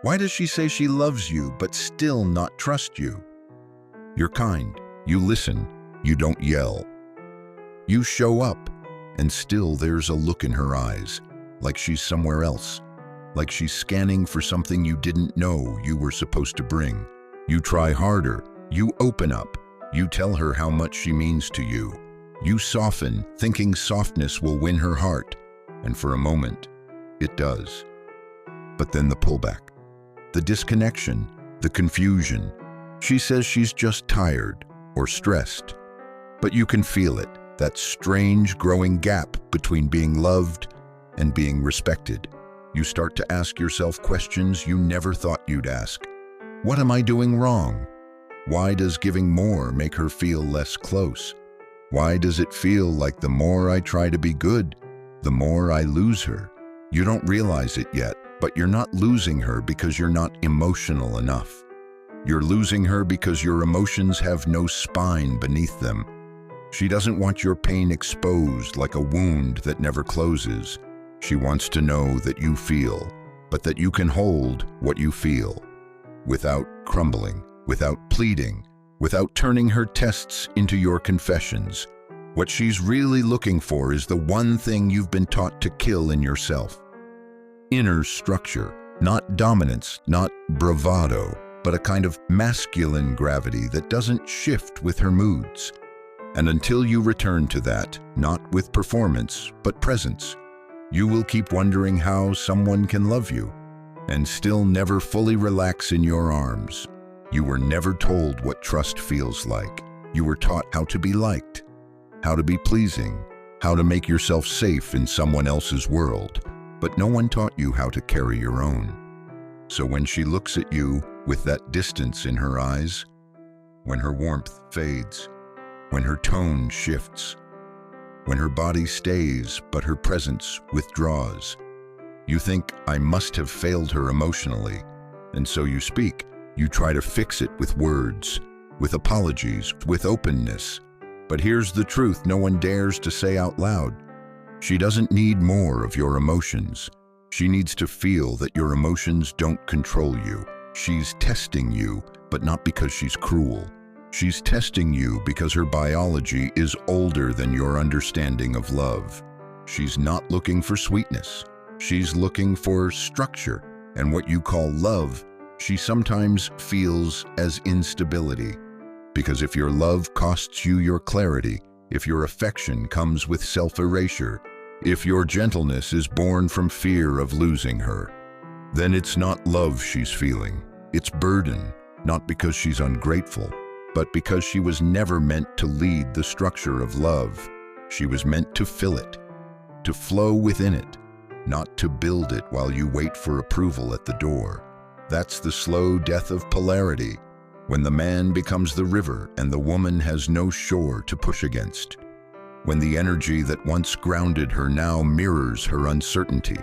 Why does she say she loves you but still not trust you? You're kind, you listen, you don't yell. You show up, and still there's a look in her eyes, like she's somewhere else, like she's scanning for something you didn't know you were supposed to bring. You try harder, you open up, you tell her how much she means to you. You soften, thinking softness will win her heart, and for a moment, it does. But then the pullback, the disconnection, the confusion. She says she's just tired or stressed, but you can feel it, that strange growing gap between being loved and being respected. You start to ask yourself questions you never thought you'd ask. What am I doing wrong? Why does giving more make her feel less close? Why does it feel like the more I try to be good, the more I lose her? You don't realize it yet, but you're not losing her because you're not emotional enough. You're losing her because your emotions have no spine beneath them. She doesn't want your pain exposed like a wound that never closes. She wants to know that you feel, but that you can hold what you feel, without crumbling, without pleading, without turning her tests into your confessions. What she's really looking for is the one thing you've been taught to kill in yourself. Inner structure, not dominance, not bravado, but a kind of masculine gravity that doesn't shift with her moods. And until you return to that, not with performance, but presence, you will keep wondering how someone can love you and still never fully relax in your arms. You were never told what trust feels like. You were taught how to be liked, how to be pleasing, how to make yourself safe in someone else's world, but no one taught you how to carry your own. So when she looks at you with that distance in her eyes, when her warmth fades, when her tone shifts, when her body stays but her presence withdraws, you think, I must have failed her emotionally, and so you speak. You try to fix it with words, with apologies, with openness. But here's the truth no one dares to say out loud. She doesn't need more of your emotions. She needs to feel that your emotions don't control you. She's testing you, but not because she's cruel. She's testing you because her biology is older than your understanding of love. She's not looking for sweetness. She's looking for structure, and what you call love, she sometimes feels as instability. Because if your love costs you your clarity, if your affection comes with self-erasure, if your gentleness is born from fear of losing her, then it's not love she's feeling. It's burden, not because she's ungrateful, but because she was never meant to lead the structure of love. She was meant to fill it, to flow within it, not to build it while you wait for approval at the door. That's the slow death of polarity, when the man becomes the river and the woman has no shore to push against. When the energy that once grounded her now mirrors her uncertainty.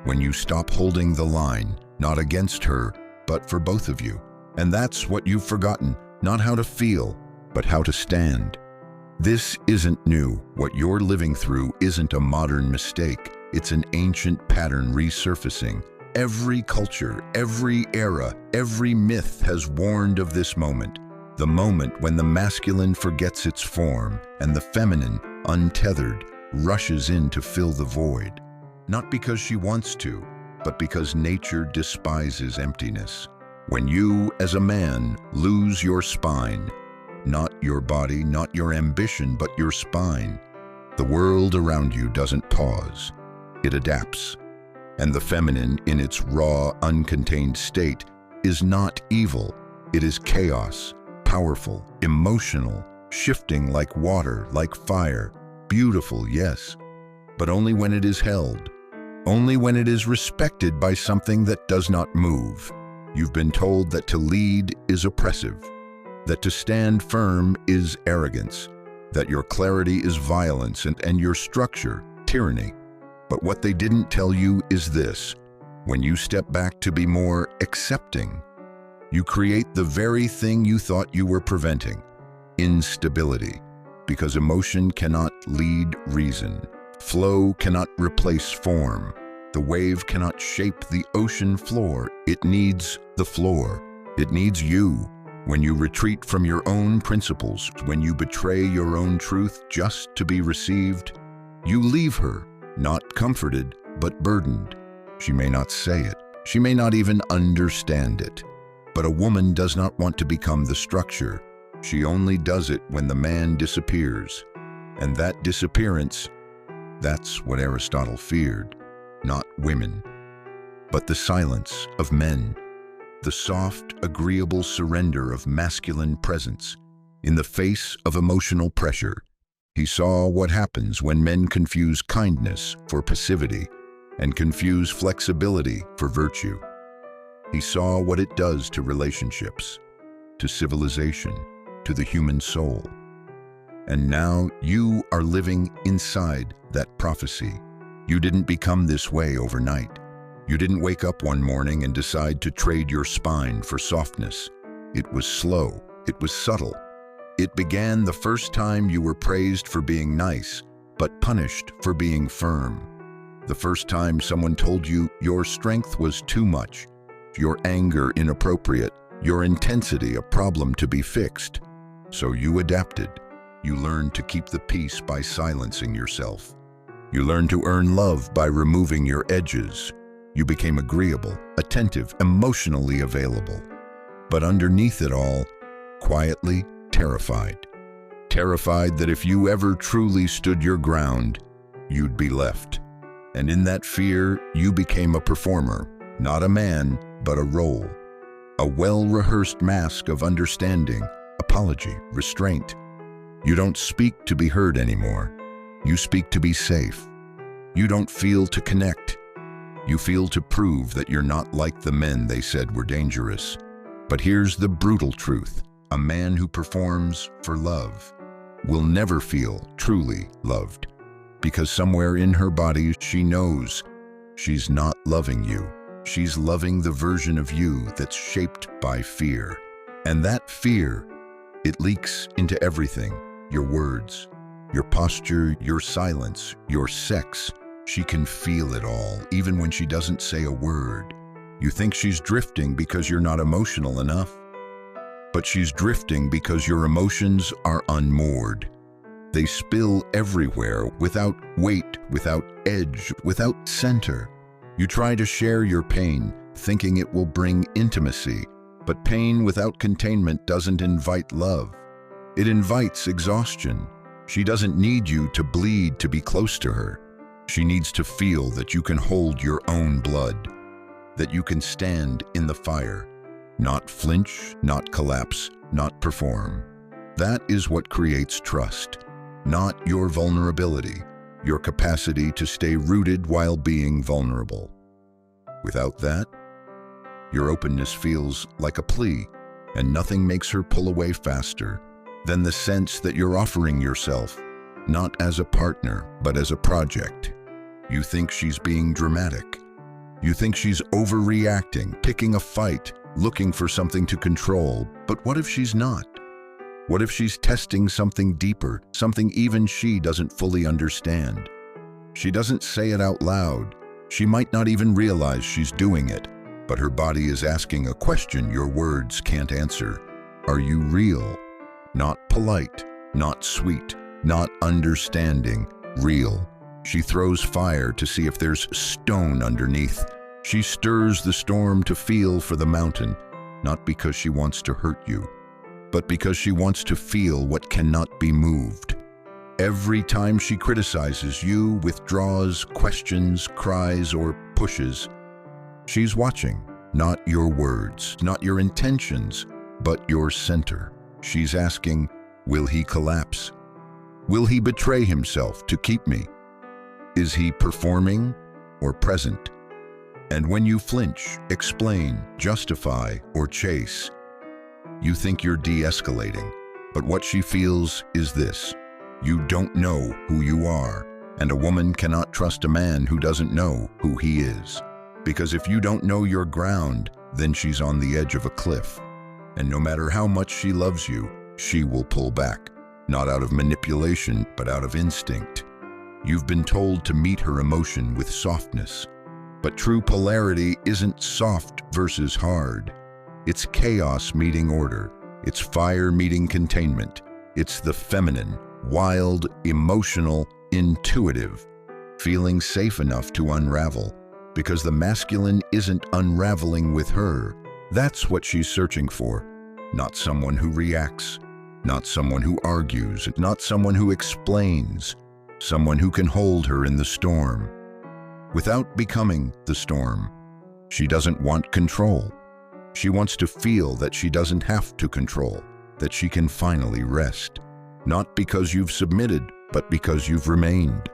When you stop holding the line, not against her, but for both of you. And that's what you've forgotten, not how to feel, but how to stand. This isn't new. What you're living through isn't a modern mistake. It's an ancient pattern resurfacing. Every culture, every era, every myth has warned of this moment. The moment when the masculine forgets its form and the feminine, untethered, rushes in to fill the void. Not because she wants to, but because nature despises emptiness. When you, as a man, lose your spine, not your body, not your ambition, but your spine, the world around you doesn't pause. It adapts. And the feminine, in its raw, uncontained state, is not evil. It is chaos, powerful, emotional, shifting like water, like fire. Beautiful, yes, but only when it is held. Only when it is respected by something that does not move. You've been told that to lead is oppressive, that to stand firm is arrogance, that your clarity is violence and your structure, tyranny. But what they didn't tell you is this: when you step back to be more accepting, you create the very thing you thought you were preventing: instability. Because emotion cannot lead reason. Flow cannot replace form. The wave cannot shape the ocean floor. It needs the floor. It needs you. When you retreat from your own principles, when you betray your own truth just to be received, you leave her, not comforted, but burdened. She may not say it. She may not even understand it. But a woman does not want to become the structure. She only does it when the man disappears. And that disappearance, that's what Aristotle feared. Not women, but the silence of men. The soft, agreeable surrender of masculine presence in the face of emotional pressure. He saw what happens when men confuse kindness for passivity and confuse flexibility for virtue. He saw what it does to relationships, to civilization, to the human soul. And now you are living inside that prophecy. You didn't become this way overnight. You didn't wake up one morning and decide to trade your spine for softness. It was slow. It was subtle. It began the first time you were praised for being nice, but punished for being firm. The first time someone told you your strength was too much, your anger inappropriate, your intensity a problem to be fixed. So you adapted. You learned to keep the peace by silencing yourself. You learned to earn love by removing your edges. You became agreeable, attentive, emotionally available. But underneath it all, quietly terrified. Terrified that if you ever truly stood your ground, you'd be left. And in that fear, you became a performer, not a man, but a role. A well-rehearsed mask of understanding, apology, restraint. You don't speak to be heard anymore. You speak to be safe. You don't feel to connect. You feel to prove that you're not like the men they said were dangerous. But here's the brutal truth. A man who performs for love will never feel truly loved, because somewhere in her body she knows she's not loving you. She's loving the version of you that's shaped by fear. And that fear, it leaks into everything. Your words, your posture, your silence, your sex. She can feel it all, even when she doesn't say a word. You think she's drifting because you're not emotional enough. But she's drifting because your emotions are unmoored. They spill everywhere, without weight, without edge, without center. You try to share your pain, thinking it will bring intimacy, but pain without containment doesn't invite love. It invites exhaustion. She doesn't need you to bleed to be close to her. She needs to feel that you can hold your own blood, that you can stand in the fire. Not flinch, not collapse, not perform. That is what creates trust, not your vulnerability, your capacity to stay rooted while being vulnerable. Without that, your openness feels like a plea, and nothing makes her pull away faster than the sense that you're offering yourself, not as a partner, but as a project. You think she's being dramatic. You think she's overreacting, picking a fight, looking for something to control. But what if she's not? What if she's testing something deeper, something even she doesn't fully understand? She doesn't say it out loud. She might not even realize she's doing it, but her body is asking a question your words can't answer. Are you real? Not polite, not sweet, not understanding, real. She throws fire to see if there's stone underneath. She stirs the storm to feel for the mountain, not because she wants to hurt you, but because she wants to feel what cannot be moved. Every time she criticizes you, withdraws, questions, cries, or pushes, she's watching, not your words, not your intentions, but your center. She's asking, will he collapse? Will he betray himself to keep me? Is he performing or present? And when you flinch, explain, justify, or chase, you think you're de-escalating. But what she feels is this: you don't know who you are, and a woman cannot trust a man who doesn't know who he is. Because if you don't know your ground, then she's on the edge of a cliff. And no matter how much she loves you, she will pull back, not out of manipulation, but out of instinct. You've been told to meet her emotion with softness, But true polarity isn't soft versus hard. It's chaos meeting order. It's fire meeting containment. It's the feminine, wild, emotional, intuitive, feeling safe enough to unravel, because the masculine isn't unraveling with her. That's what she's searching for. Not someone who reacts, not someone who argues, not someone who explains, someone who can hold her in the storm without becoming the storm. She doesn't want control. She wants to feel that she doesn't have to control, that she can finally rest. Not because you've submitted, but because you've remained.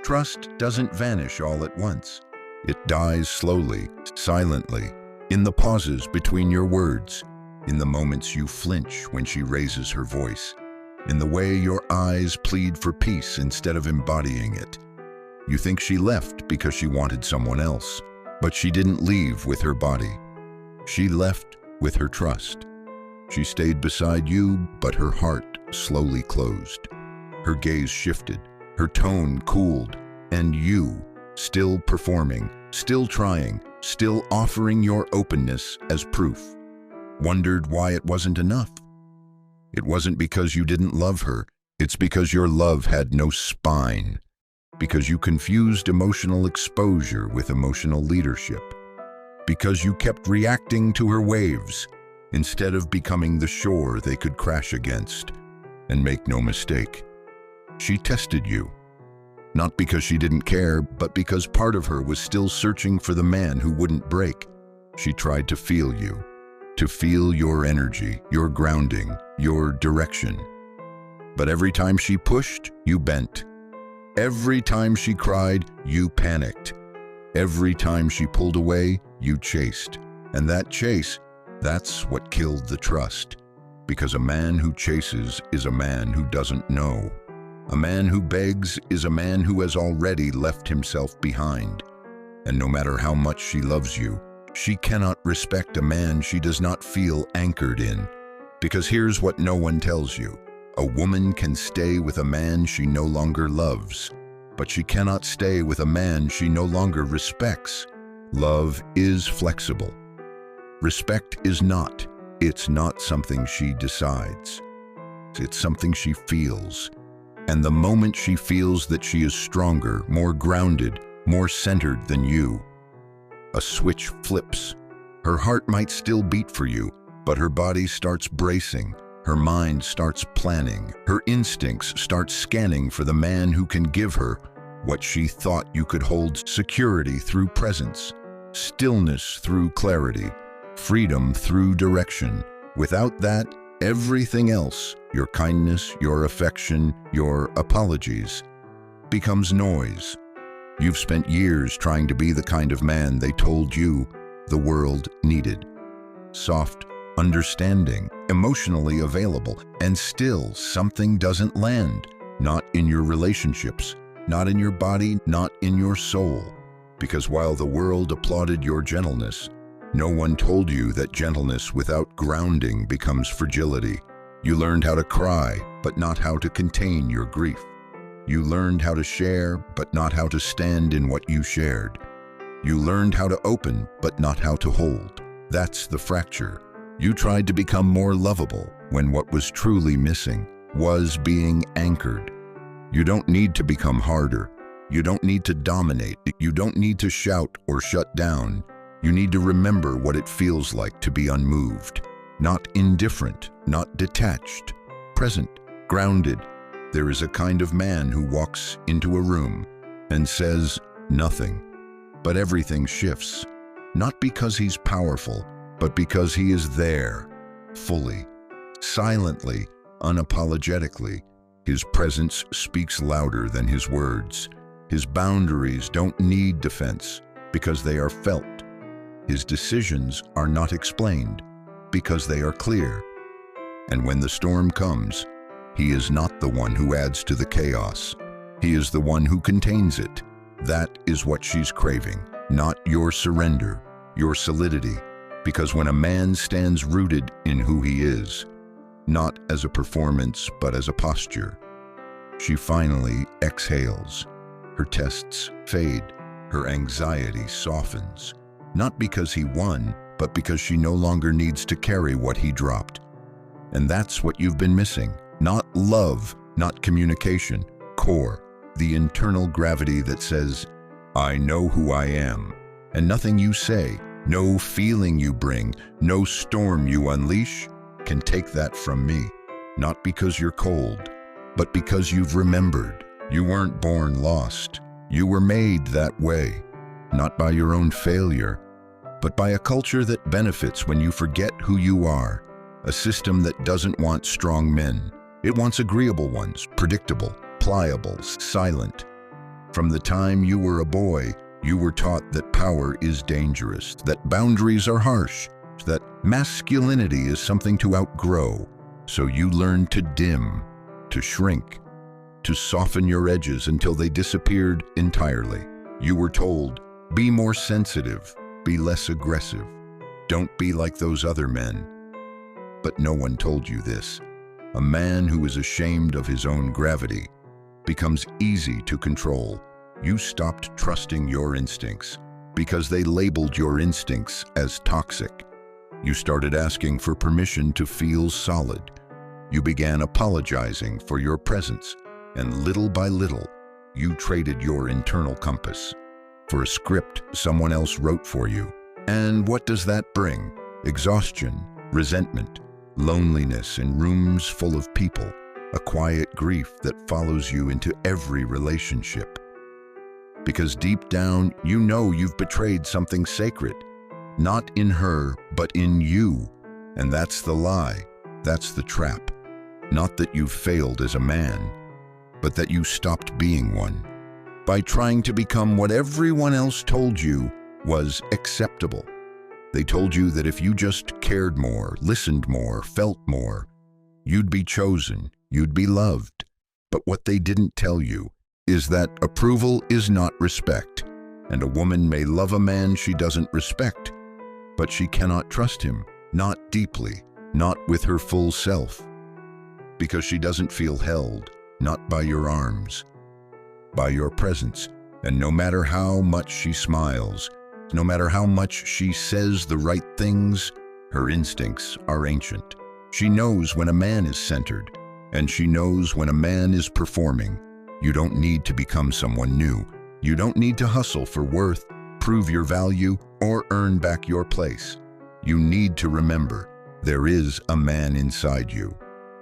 Trust doesn't vanish all at once. It dies slowly, silently, in the pauses between your words, in the moments you flinch when she raises her voice, in the way your eyes plead for peace instead of embodying it. You think she left because she wanted someone else, but she didn't leave with her body. She left with her trust. She stayed beside you, but her heart slowly closed. Her gaze shifted, her tone cooled, and you, still performing, still trying, still offering your openness as proof, wondered why it wasn't enough. It wasn't because you didn't love her, it's because your love had no spine, because you confused emotional exposure with emotional leadership, because you kept reacting to her waves instead of becoming the shore they could crash against. And make no mistake, she tested you. Not because she didn't care, but because part of her was still searching for the man who wouldn't break. She tried to feel you, to feel your energy, your grounding, your direction. But every time she pushed, you bent. Every time she cried, you panicked. Every time she pulled away, you chased. And that chase, that's what killed the trust. Because a man who chases is a man who doesn't know. A man who begs is a man who has already left himself behind. And no matter how much she loves you, she cannot respect a man she does not feel anchored in. Because here's what no one tells you. A woman can stay with a man she no longer loves, but she cannot stay with a man she no longer respects. Love is flexible. Respect is not. It's not something she decides. It's something she feels. And the moment she feels that she is stronger, more grounded, more centered than you, a switch flips. Her heart might still beat for you, but her body starts bracing. Her mind starts planning. Her instincts start scanning for the man who can give her what she thought you could hold: security through presence, stillness through clarity, freedom through direction. Without that, everything else, your kindness, your affection, your apologies, becomes noise. You've spent years trying to be the kind of man they told you the world needed. Soft, understanding, emotionally available, and still something doesn't land. Not in your relationships, not in your body, not in your soul. Because while the world applauded your gentleness, no one told you that gentleness without grounding becomes fragility. You learned how to cry, but not how to contain your grief. You learned how to share, but not how to stand in what you shared. You learned how to open, but not how to hold. That's the fracture. You tried to become more lovable when what was truly missing was being anchored. You don't need to become harder. You don't need to dominate. You don't need to shout or shut down. You need to remember what it feels like to be unmoved, not indifferent, not detached, present, grounded. There is a kind of man who walks into a room and says nothing, but everything shifts, not because he's powerful, but because he is there, fully, silently, unapologetically. His presence speaks louder than his words. His boundaries don't need defense because they are felt. His decisions are not explained because they are clear. And when the storm comes, he is not the one who adds to the chaos. He is the one who contains it. That is what she's craving, not your surrender, your solidity. Because when a man stands rooted in who he is, not as a performance but as a posture, she finally exhales. Her tests fade. Her anxiety softens, not because he won, but because she no longer needs to carry what he dropped. And that's what you've been missing. Not love, not communication, core, the internal gravity that says, I know who I am, and nothing you say, no feeling you bring, no storm you unleash can take that from me. Not because you're cold, but because you've remembered. You weren't born lost. You were made that way, not by your own failure, but by a culture that benefits when you forget who you are, a system that doesn't want strong men. It wants agreeable ones, predictable, pliable, silent. From the time you were a boy, you were taught that power is dangerous, that boundaries are harsh, that masculinity is something to outgrow. So you learned to dim, to shrink, to soften your edges until they disappeared entirely. You were told, be more sensitive, be less aggressive, don't be like those other men. But no one told you this. A man who is ashamed of his own gravity becomes easy to control. You stopped trusting your instincts because they labeled your instincts as toxic. You started asking for permission to feel solid. You began apologizing for your presence, and little by little, you traded your internal compass for a script someone else wrote for you. And what does that bring? Exhaustion, resentment, loneliness in rooms full of people, a quiet grief that follows you into every relationship. Because deep down, you know you've betrayed something sacred, not in her, but in you. And that's the lie, that's the trap. Not that you've failed as a man, but that you stopped being one by trying to become what everyone else told you was acceptable. They told you that if you just cared more, listened more, felt more, you'd be chosen, you'd be loved. But what they didn't tell you is that approval is not respect, and a woman may love a man she doesn't respect, but she cannot trust him, not deeply, not with her full self, because she doesn't feel held, not by your arms, by your presence. And no matter how much she smiles, no matter how much she says the right things, her instincts are ancient. She knows when a man is centered, and she knows when a man is performing. You don't need to become someone new. You don't need to hustle for worth, prove your value, or earn back your place. You need to remember, there is a man inside you.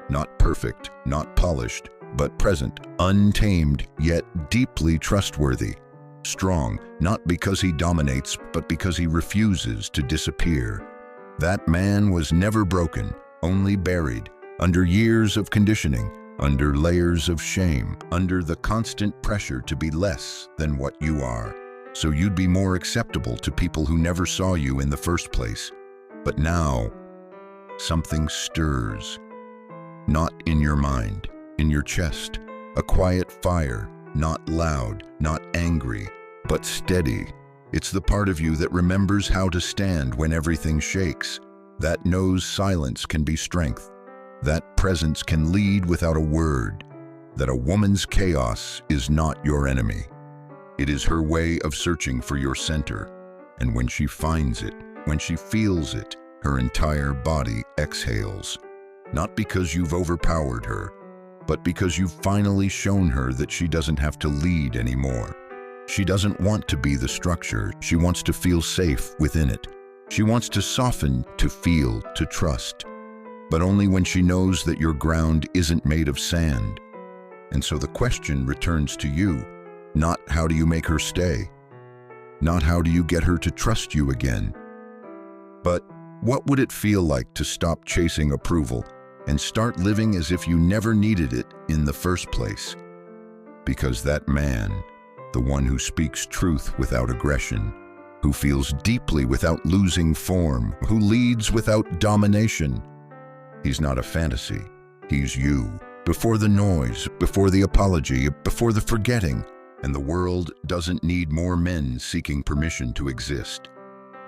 Not perfect, not polished, but present, untamed, yet deeply trustworthy. Strong, not because he dominates, but because he refuses to disappear. That man was never broken, only buried, under years of conditioning, under layers of shame, under the constant pressure to be less than what you are. So you'd be more acceptable to people who never saw you in the first place. But now, something stirs. Not in your mind, in your chest. A quiet fire, not loud, not angry, but steady. It's the part of you that remembers how to stand when everything shakes, that knows silence can be strength, that presence can lead without a word, that a woman's chaos is not your enemy. It is her way of searching for your center, and when she finds it, when she feels it, her entire body exhales. Not because you've overpowered her, but because you've finally shown her that she doesn't have to lead anymore. She doesn't want to be the structure, she wants to feel safe within it. She wants to soften, to feel, to trust. But only when she knows that your ground isn't made of sand. And so the question returns to you, not how do you make her stay, not how do you get her to trust you again, but what would it feel like to stop chasing approval and start living as if you never needed it in the first place? Because that man, the one who speaks truth without aggression, who feels deeply without losing form, who leads without domination, he's not a fantasy, he's you. Before the noise, before the apology, before the forgetting, and the world doesn't need more men seeking permission to exist.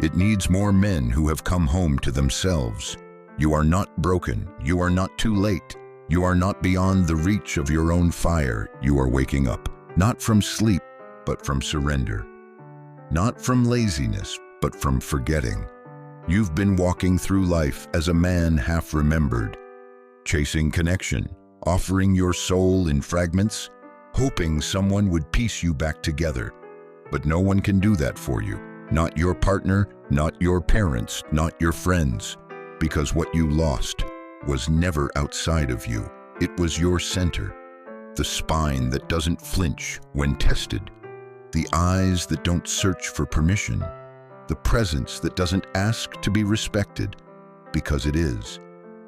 It needs more men who have come home to themselves. You are not broken, you are not too late, you are not beyond the reach of your own fire. You are waking up, not from sleep, but from surrender. not from laziness, but from forgetting. You've been walking through life as a man half remembered, chasing connection, offering your soul in fragments, hoping someone would piece you back together. But no one can do that for you. Not your partner, not your parents, not your friends. Because what you lost was never outside of you. It was your center. The spine that doesn't flinch when tested. The eyes that don't search for permission. The presence that doesn't ask to be respected, because it is.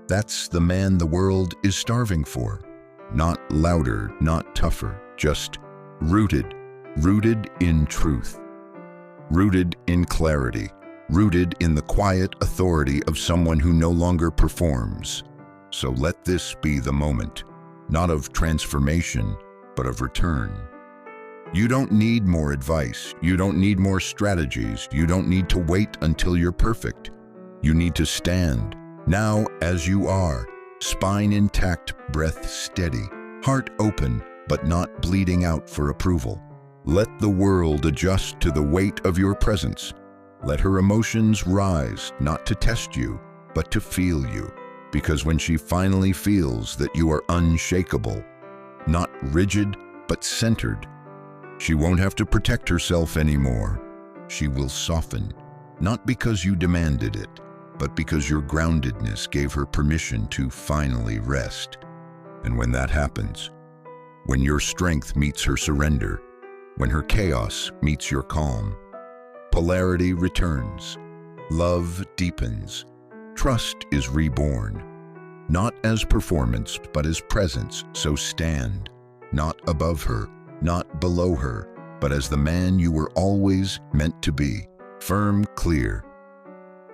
That's the man the world is starving for. Not louder, not tougher, just rooted. Rooted in truth. Rooted in clarity. Rooted in the quiet authority of someone who no longer performs. So let this be the moment, not of transformation, but of return. You don't need more advice. You don't need more strategies. You don't need to wait until you're perfect. You need to stand, now as you are, spine intact, breath steady, heart open, but not bleeding out for approval. Let the world adjust to the weight of your presence. Let her emotions rise, not to test you, but to feel you. Because when she finally feels that you are unshakable, not rigid, but centered, she won't have to protect herself anymore. She will soften, not because you demanded it, but because your groundedness gave her permission to finally rest. And when that happens, when your strength meets her surrender, when her chaos meets your calm, polarity returns, love deepens, trust is reborn. Not as performance, but as presence, so stand, not above her, not below her, but as the man you were always meant to be, firm, clear.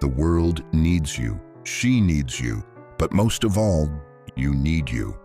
The world needs you, she needs you, but most of all, you need you.